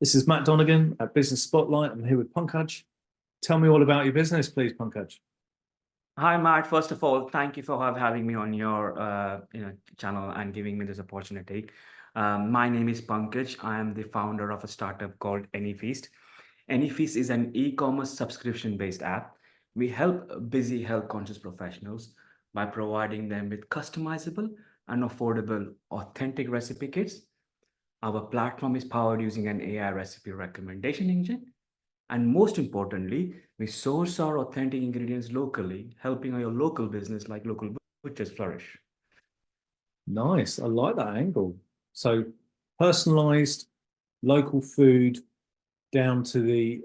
This is Matt Donegan at Business Spotlight. I'm here with Pankaj. Tell me all about your business, please, Pankaj. Hi, Matt. First of all, thank you for having me on your channel and giving me this opportunity. My name is Pankaj. I am the founder of a startup called Anyfeast. Anyfeast is an e-commerce subscription-based app. We help busy health-conscious professionals by providing them with customizable and affordable authentic recipe kits. Our platform is powered using an AI recipe recommendation engine. And most importantly, we source our authentic ingredients locally, helping your local business like local butchers flourish. Nice. I like that angle. So personalized local food down to the,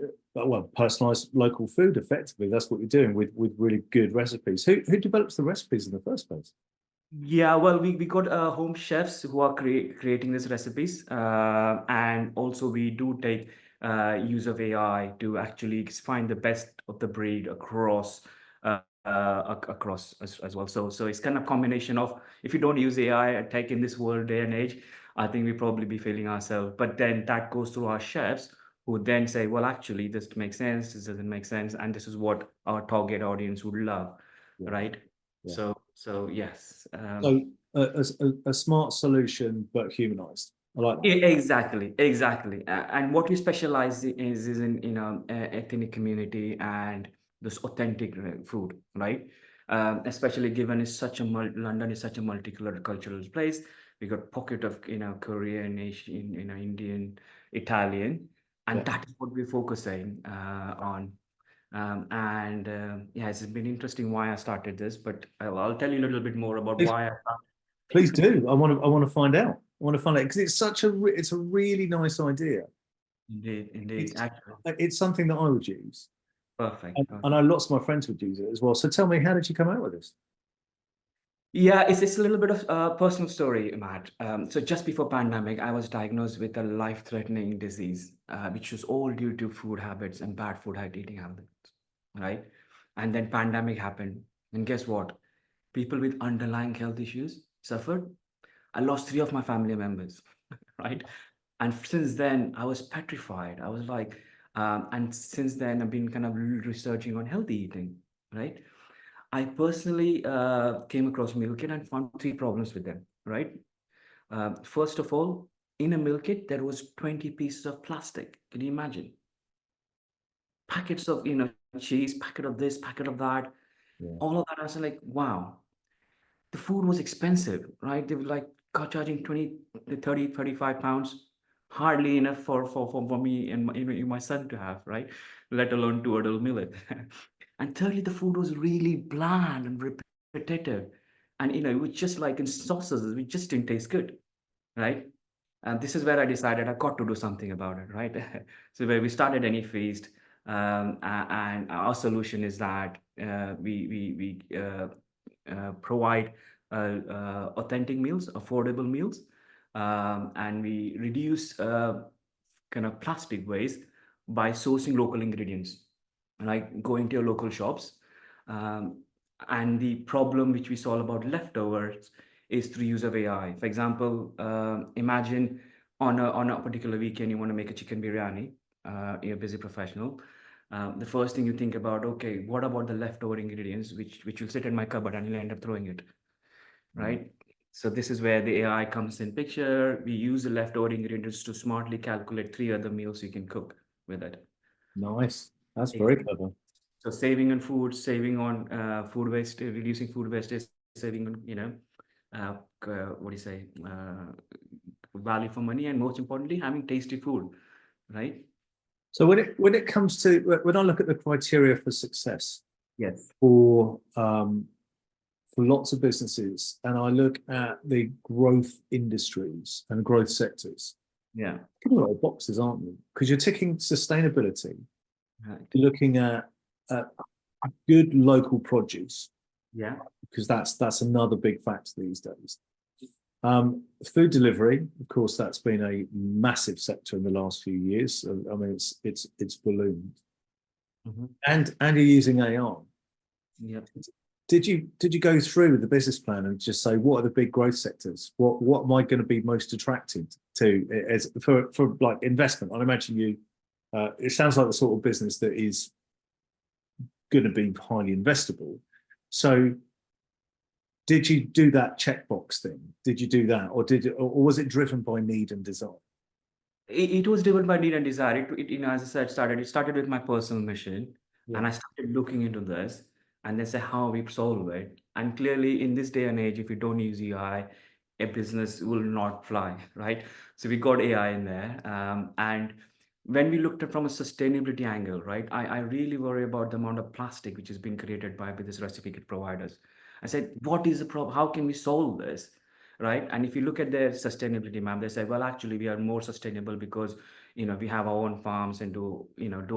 personalized local food effectively. That's what you're doing with really good recipes. Who develops the recipes in the first place? Yeah, well, we got home chefs who are creating these recipes. And also we do take use of AI to actually find the best of the breed across across as well. So it's kind of combination of, if you don't use AI tech in this world day and age, I think we probably be failing ourselves. But then that goes through our chefs who then say, well, actually, this makes sense, this doesn't make sense, and this is what our target audience would love, Yeah. right? Yeah. So yes. So a smart solution, but humanized. I like that. Exactly. And what we specialize is in ethnic community and this authentic food, right? Especially given it's such a London is such a multicultural place. We got pocket of Korean, Asian, Indian, Italian, and Yeah. that is what we're focusing on. Yeah, it's been interesting why I started this, but I'll tell you a little bit more about Please, why I started. please do. I want to find out. I want to find out because it's a really nice idea. Indeed, actually, It's something that I would use. perfect. And I know lots of my friends would use it as well. So tell me, how did you come out with this? Yeah, it's a little bit of a personal story, Matt. So just before pandemic, I was diagnosed with a life-threatening disease, which was all due to food habits and bad food eating habits, right? And then pandemic happened, and guess what? People with underlying health issues suffered. I lost three of my family members, right? And since then, I was petrified. I was like, and since then, I've been kind of researching on healthy eating, right? I personally came across meal kit and found three problems with them, right? First of all, in a meal kit, there was 20 pieces of plastic. Can you imagine? Packets of, cheese, packet of this, packet of that, Yeah. all of that. I was like, wow, the food was expensive, right? They were like charging 20, 30, 35 pounds, hardly enough for me and my son to have, right? Let alone two adult meal. And thirdly, the food was really bland and repetitive. And it was just like in sauces, it just didn't taste good, right? And this is where I decided I got to do something about it, right? So where we started Anyfeast, and our solution is that we provide authentic meals, affordable meals, and we reduce kind of plastic waste by sourcing local ingredients, like going to your local shops. Um, and the problem which we solve about leftovers is through use of AI. For example, imagine on a particular weekend you want to make a chicken biryani. You're a busy professional. The first thing you think about, okay, what about the leftover ingredients which will sit in my cupboard and you'll end up throwing it, right? So this is where the AI comes in picture. We use the leftover ingredients to smartly calculate three other meals you can cook with it. Nice. That's very Exactly. clever. So saving on food, saving on food waste, reducing food wastage, saving on, what do you say, value for money, and most importantly, having tasty food, right? So when it comes to when I look at the criteria for success Yes. for lots of businesses, and I look at the growth industries and growth sectors, Yeah. a lot of boxes, aren't you? Because you're ticking sustainability, Right. you're looking at good local produce, Yeah. because that's another big factor these days. Food delivery, of course, that's been a massive sector in the last few years. I mean, it's ballooned, Mm-hmm. and you're using AI. Yep. did you go through with the business plan and just say what are the big growth sectors? What am I going to be most attracted to as for like investment? I imagine you. It sounds like the sort of business that is going to be highly investable. So, did you do that checkbox thing? Did you do that, or was it driven by need and desire? It was driven by need and desire. As I said, it started with my personal mission, Yeah. and I started looking into this, and then say how we solve it. And clearly, in this day and age, if you don't use AI, a business will not fly, right? So we got AI in there, and when we looked at from a sustainability angle, right, I really worry about the amount of plastic which is being created by this certificate providers. I said, what is the problem? How can we solve this? Right? And if you look at their sustainability map, they say, well, actually, we are more sustainable because we have our own farms and do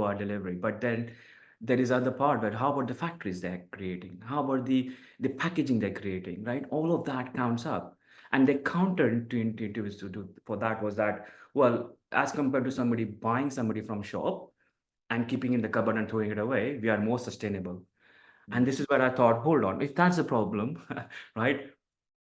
our delivery. But then there is other part where how about the factories they're creating? How about the packaging they're creating? Right? All of that counts up. And the counterintuitive is to do for that was that, well, as compared to somebody buying somebody from shop and keeping in the cupboard and throwing it away, we are more sustainable. And this is where I thought, hold on, if that's a problem, right?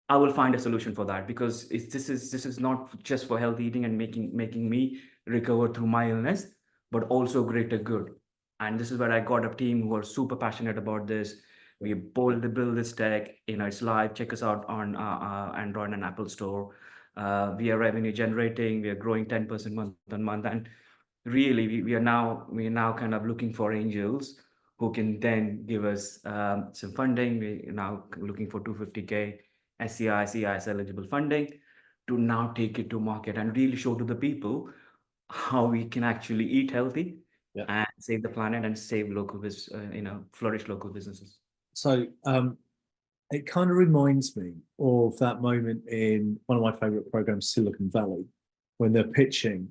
I will find a solution for that because this is not just for healthy eating and making me recover through my illness, but also greater good. And this is where I got a team who are super passionate about this. We build this tech, it's live. Check us out on Android and Apple Store. We are revenue generating. We are growing 10% month on month, and really we are now kind of looking for angels who can then give us some funding. We are now looking for 250K SCI, CIS eligible funding to now take it to market and really show to the people how we can actually eat healthy Yeah. and save the planet and save flourish local businesses. So it kind of reminds me of that moment in one of my favorite programs, Silicon Valley, when they're pitching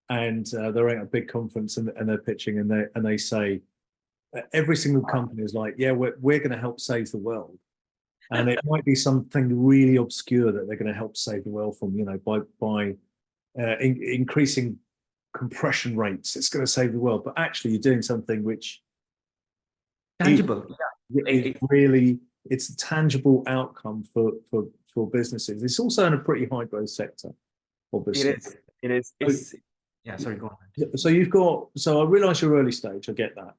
and they're at a big conference and they're pitching and they say every single company is like, yeah, we're going to help save the world. And it might be something really obscure that they're going to help save the world from, by increasing compression rates. It's going to save the world, but actually, you're doing something which Tangible, is really it's a tangible outcome for businesses. It's also in a pretty high growth sector, obviously. It is. Yeah. Sorry, go on. So I realise you're early stage. I get that.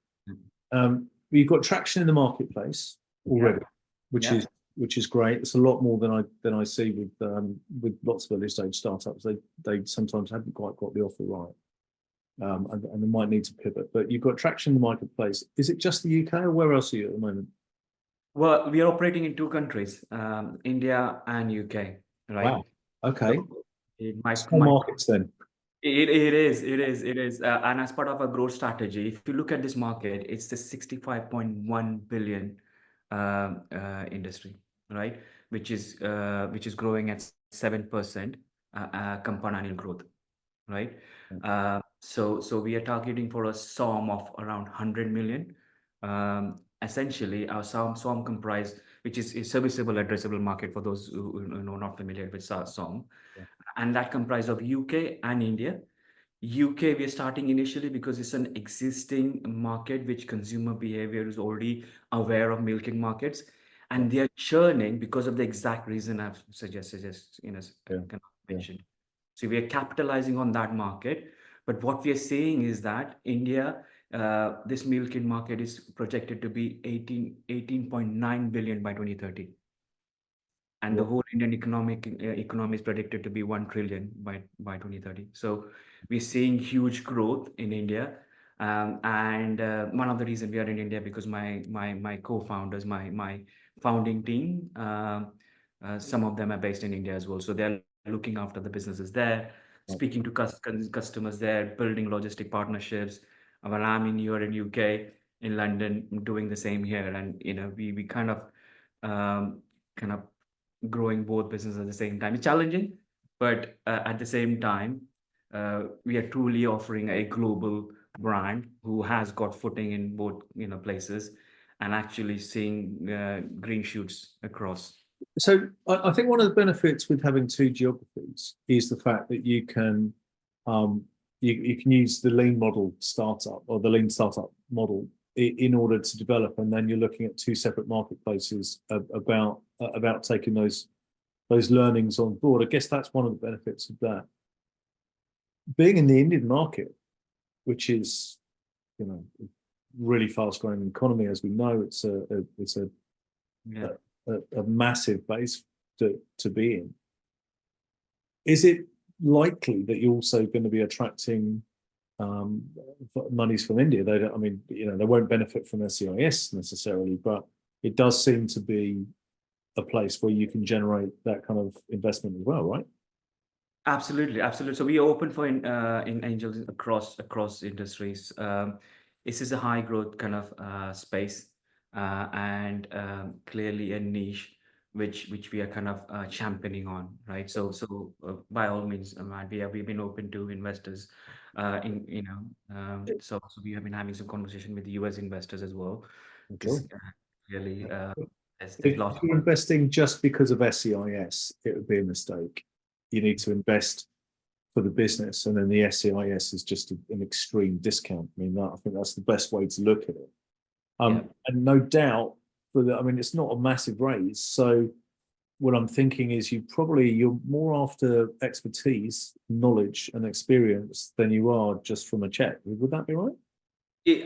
You've got traction in the marketplace already, which is great. It's a lot more than I see with lots of early stage startups. They sometimes haven't quite got the offer right, and they might need to pivot. But you've got traction in the marketplace. Is it just the UK, or where else are you at the moment? Well, we are operating in two countries, India and UK, right? Wow. Okay. So small markets then. It is. And as part of a growth strategy, if you look at this market, it's the 65.1 billion industry, right? Which is growing at 7% compound annual growth, right? So we are targeting for a SOM of around 100 million. Essentially, our SOM comprise, which is a serviceable addressable market for those who are not familiar with SOM, and that comprise of UK and India. UK, we are starting initially because it's an existing market which consumer behavior is already aware of milking markets, and they are churning because of the exact reason I've suggested, mentioned. So we are capitalizing on that market. But what we are saying is that India, this milking market is projected to be 18.9 billion by 2030. And the whole Indian economy is predicted to be 1 trillion by 2030. So we're seeing huge growth in India. And one of the reasons we are in India because my co-founders, my founding team, some of them are based in India as well. So they're looking after the businesses there, speaking to customers there, building logistic partnerships. While I'm in here in UK, in London, doing the same here. And we kind of growing both businesses at the same time. It's challenging, but at the same time, we are truly offering a global brand who has got footing in both places and actually seeing green shoots across. So I think one of the benefits with having two geographies is the fact that you can you can use the lean model startup or the lean startup model in order to develop, and then you're looking at two separate marketplaces about taking those learnings on board. I guess that's one of the benefits of that. Being in the Indian market, which is, you know, really fast growing economy, as we know, it's Yeah. a massive base to be in. Is it likely that you're also going to be attracting monies from India? They don't, I mean, you know, they won't benefit from SEIS necessarily, but it does seem to be a place where you can generate that kind of investment as well, right? Absolutely, absolutely. So we are open for in angels across industries. This is a high growth kind of space, and clearly a niche which we are kind of championing on, right? So by all means, Matt, we've been open to investors, in so we have been having some conversation with the US investors as well, because Cool. clearly there's If lots you're of investing just because of SEIS, it would be a mistake. You need to invest for the business, and then the SEIS is just an extreme discount. I mean, I think that's the best way to look at it. yeah. And no doubt, I mean, it's not a massive raise. So what I'm thinking is you're more after expertise, knowledge, and experience than you are just from a check. Would that be right?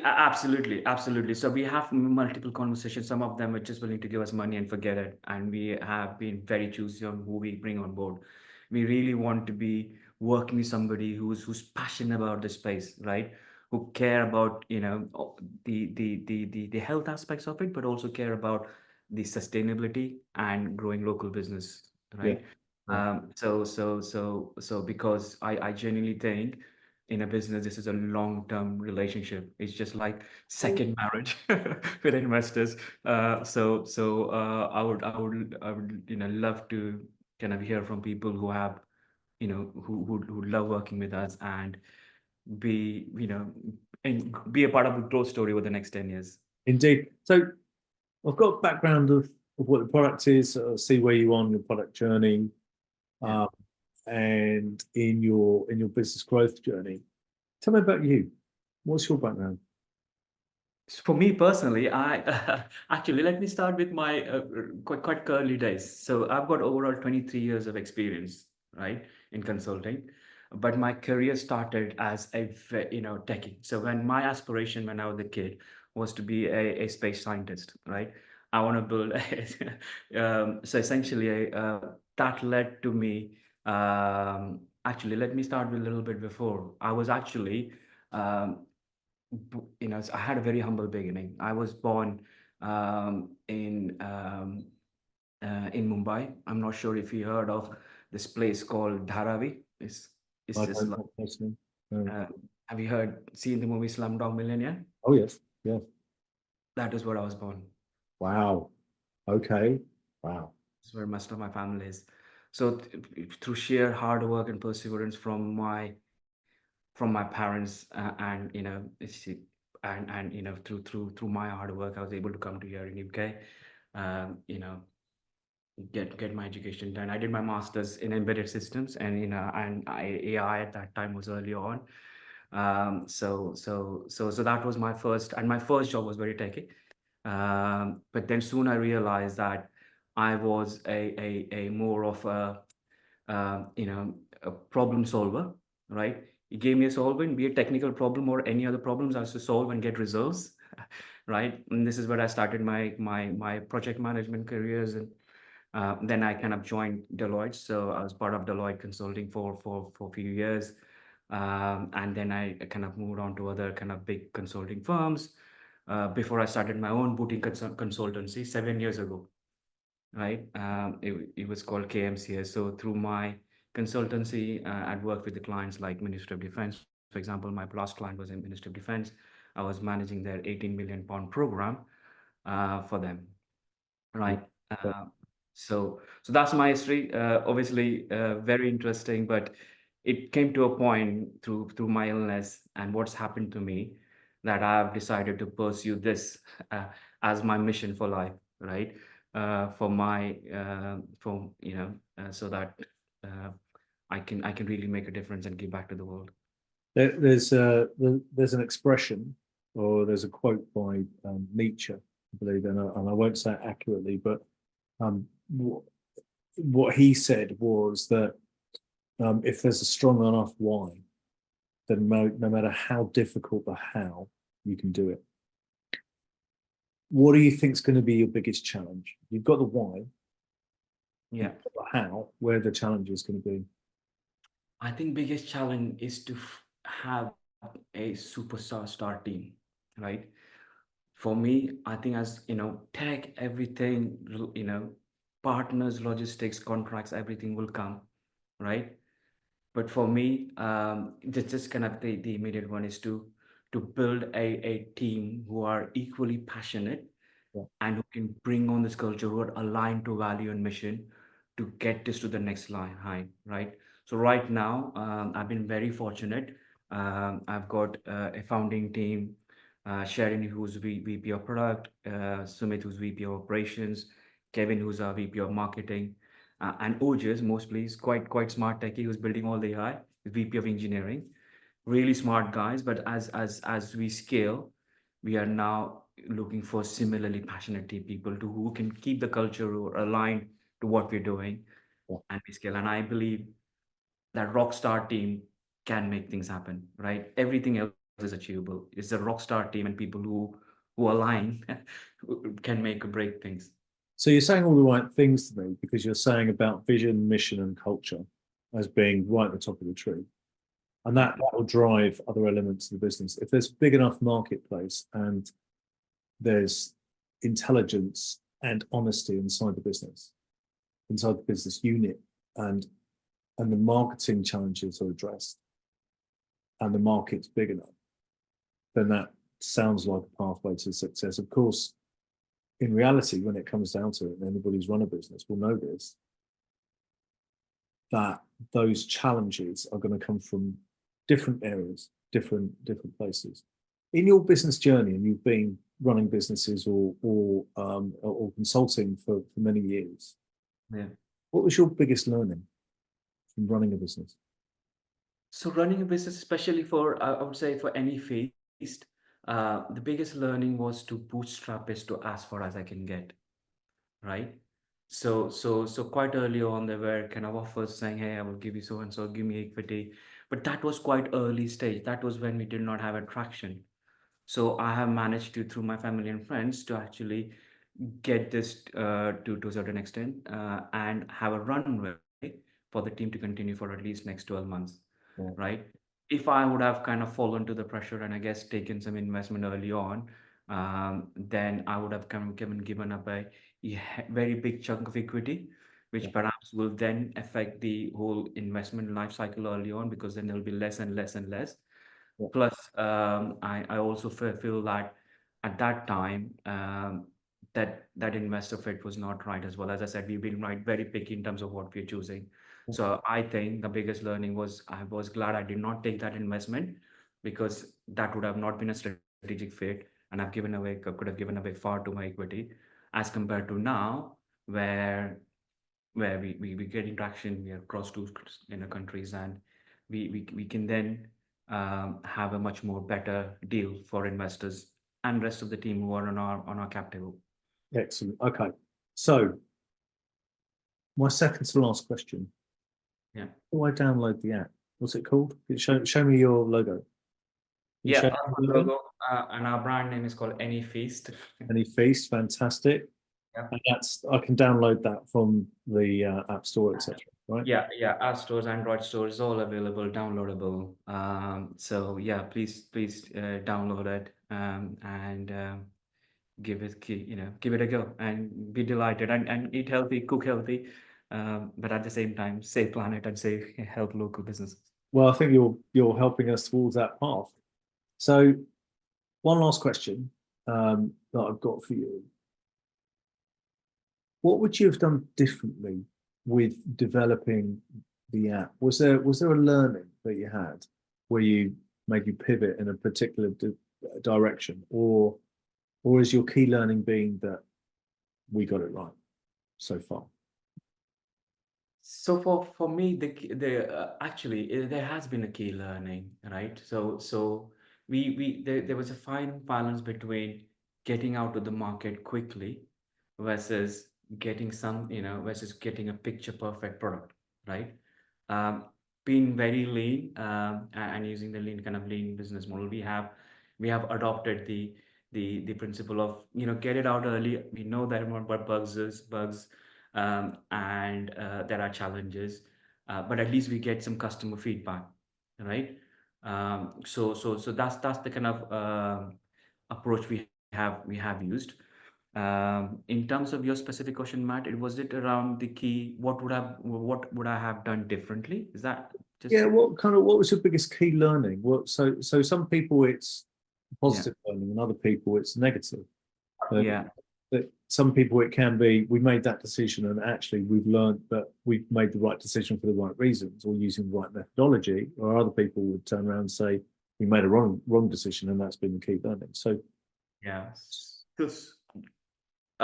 Absolutely, absolutely. So we have multiple conversations. Some of them are just willing to give us money and forget it. And we have been very choosy on who we bring on board. We really want to be working with somebody who's passionate about the space, right? Who care about, the health aspects of it, but also care about the sustainability and growing local business, Yeah. right? Yeah. So because I genuinely think in a business, this is a long-term relationship. It's just like second marriage with investors. I would, love to kind of hear from people who have, who love working with us and be a part of the growth story over the next 10 years. Indeed. So I've got a background of what the product is, see where you are on your product journey, Yeah. and in your business growth journey. Tell me about you. What's your background? For me personally, I actually let me start with my quite early days. So I've got overall 23 years of experience, right, in consulting, but my career started as techie. So when my aspiration when I was a kid was to be a space scientist, right? I want to build. So essentially, that led to me. Actually, let me start with a little bit before. I was actually. I had a very humble beginning. I was born um, in um, in Mumbai. I'm not sure if you heard of this place called Dharavi. It's I just don't like, know personally. No. uh, have you seen the movie Slumdog Millionaire? Oh yes, yes. That is where I was born. Wow. Okay. Wow. That's where most of my family is. So through sheer hard work and perseverance from my parents, and through my hard work, I was able to come to here in UK. um, you know get my education done. I did my master's in embedded systems, and AI at that time was early on. So that was my first, and my first job was very techy. But then soon I realized that I was a more of a problem solver, right? You gave me a solvent, be a technical problem or any other problems, I was to solve and get results, right? And this is where I started my project management careers, and then I kind of joined Deloitte. So I was part of Deloitte Consulting for a few years, and then I kind of moved on to other kind of big consulting firms before I started my own boutique consultancy 7 years ago, right? It was called KMCS. So through my consultancy, I'd worked with the clients like Ministry of Defense. For example, my last client was in Ministry of Defense. I was managing their 18 million pound program for them, right? So that's my history. Obviously, very interesting, but it came to a point through my illness and what's happened to me that I've decided to pursue this uh, as my mission for life, right? For my for so that uh, I can really make a difference and give back to the world. There's an expression or there's a quote by Nietzsche, I believe, and I won't say it accurately, but um, what he said was that if there's a strong enough why, then no matter how difficult the how, you can do it. What do you think is going to be your biggest challenge? You've got the why, Yeah. you've got the how, where the challenge is going to be. I think biggest challenge is to have a superstar team, right? For me, I think as tech, everything, partners, logistics, contracts, everything will come, right? But for me, just kind of the immediate one is to build a team who are equally passionate Yeah. and who can bring on this culture, who are aligned to value and mission to get this to the next line high, right? So right now, I've been very fortunate. I've got a founding team, Sharon, who's VP of product, Sumit, who's VP of operations, Kevin, who's our VP of marketing, and Ojas, mostly, is quite smart techie, who's building all the AI, VP of engineering. Really smart guys, but as we scale, we are now looking for similarly passionate people who can keep the culture or aligned to what we're doing, Yeah. and we scale. And I believe that Rockstar team can make things happen, right? Everything else is achievable. It's a Rockstar team and people who align who can make or break things. So you're saying all the right things to me because you're saying about vision, mission, and culture as being right at the top of the tree. And that will drive other elements of the business. If there's a big enough marketplace and there's intelligence and honesty inside the business unit, and the marketing challenges are addressed, and the market's big enough, then that sounds like a pathway to success. Of course, in reality, when it comes down to it, and anybody who's run a business will know this, that those challenges are going to come from different areas, different places. In your business journey, and you've been running businesses or consulting for many years, Yeah. what was your biggest learning from running a business? So running a business, especially for, I would say for Anyfeast, the biggest learning was to bootstrap is to as far as I can get, right? So quite early on, there were kind of offers saying, "Hey, I will give you so and so, give me equity," but that was quite early stage. That was when we did not have attraction. So I have managed to, through my family and friends, to actually get this to a certain extent and have a runway for the team to continue for at least next 12 months, Yeah. right? If I would have kind of fallen to the pressure and I guess taken some investment early on, then I would have kind of given up a very big chunk of equity, Yeah. which perhaps will then affect the whole investment life cycle early on, because then there'll be less and less and less. Yeah. Plus, I also feel that at that time, that investor fit was not right as well. As I said, we've been very picky in terms of what we're choosing. So I think the biggest learning was I was glad I did not take that investment, because that would have not been a strategic fit, and could have given away far too much equity, as compared to now, where we get traction, we are across two countries, and we can then have a much more better deal for investors and rest of the team who are on our cap table. Excellent. Okay. So my second to last question. Yeah. How do I download the app? What's it called? Show me your logo. Can you Yeah, show our me the logo? logo and our brand name is called Anyfeast. Anyfeast, fantastic. Yeah. And I can download that from the App Store, etc. Right? Yeah, App stores, Android stores, all available, downloadable. So yeah, please download it and give it give it a go and be delighted and eat healthy, cook healthy, but at the same time save planet and save help local businesses. Well, I think you're helping us towards that path. So, one last question that I've got for you: what would you have done differently with developing the app? Was there a learning that you had where you made you pivot in a particular direction, or is your key learning being that we got it right so far? So for me, the actually there has been a key learning, right? So there was a fine balance between getting out to the market quickly versus getting versus getting a picture perfect product, right? Um, Being very lean, and using the lean business model, we have adopted the principle of, get it out early. We know that what bugs, and there are challenges, but at least we get some customer feedback, right? So that's the kind of approach we have used. In terms of your specific question, Matt, was it around the key? What would I have done differently? Is that Yeah, just? what was your biggest key learning? So some people it's Yeah, positive learning, and other people it's negative. Uh, yeah, that some people it can be we made that decision and actually we've learned that we've made the right decision for the right reasons or using the right methodology, or other people would turn around and say we made a wrong decision and that's been the key learning. So yeah.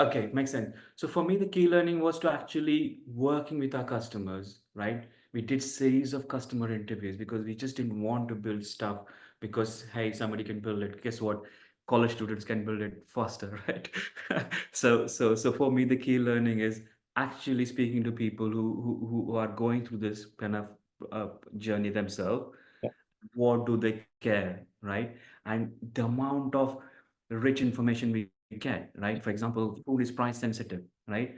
Okay, makes sense. So for me, the key learning was to actually working with our customers, right? We did series of customer interviews because we just didn't want to build stuff because, hey, somebody can build it. Guess what? College students can build it faster, right? So for me, the key learning is actually speaking to people who are going through this kind of journey themselves. yeah, What do they care, right? And the amount of rich information we get, right? For example, food is price sensitive, right?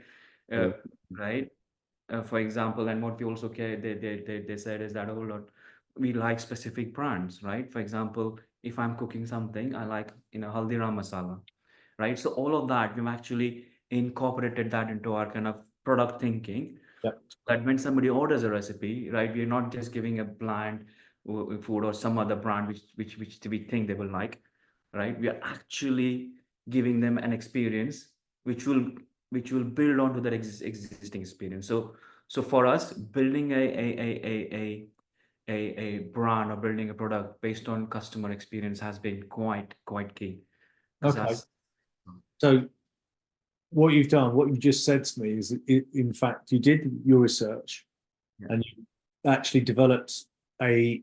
uh, yeah, right. For example, and what we also care, they said is that, oh Lord, we like specific brands, right? For example, if I'm cooking something, I like, Haldiram masala, right? So all of that, we've actually incorporated that into our kind of product thinking, yeah. so that when somebody orders a recipe, right, we're not just giving a bland food or some other brand which we think they will like, right? We are actually giving them an experience which will build onto that existing experience. So for us, building a brand or building a product based on customer experience has been quite key, because Okay. that's So what you've done, what you've just said to me is in fact you did your research yeah, and you actually developed a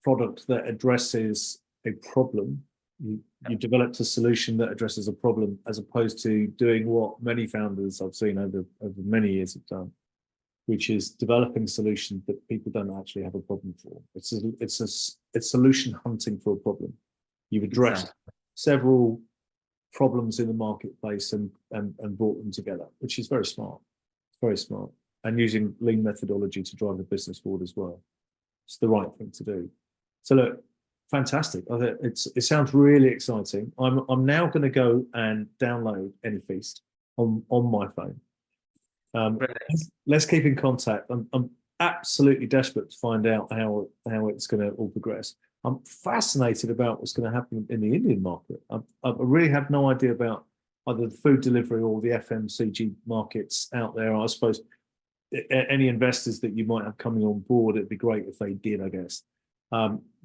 product that addresses a problem. You developed a solution that addresses a problem, as opposed to doing what many founders I've seen over many years have done, which is developing solutions that people don't actually have a problem for. It's solution hunting for a problem. You've addressed exactly. several problems in the marketplace and brought them together, which is very smart. Very smart. And using lean methodology to drive the business forward as well. It's the right thing to do. So look, fantastic. I think it sounds really exciting. I'm now going to go and download Anyfeast on my phone. Brilliant. Let's keep in contact. I'm absolutely desperate to find out how it's going to all progress. I'm fascinated about what's going to happen in the Indian market. I really have no idea about either the food delivery or the FMCG markets out there. I suppose any investors that you might have coming on board, it'd be great if they did, I guess.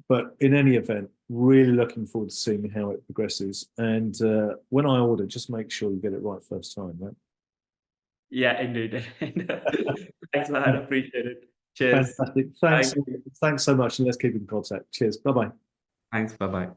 But in any event, really looking forward to seeing how it progresses. And when I order, just make sure you get it right first time, right? Yeah, indeed. Thanks, man. Appreciate it. Cheers. Fantastic. Thanks. Thank you. Thanks so much. And let's keep in contact. Cheers. Bye bye. Thanks. Bye bye.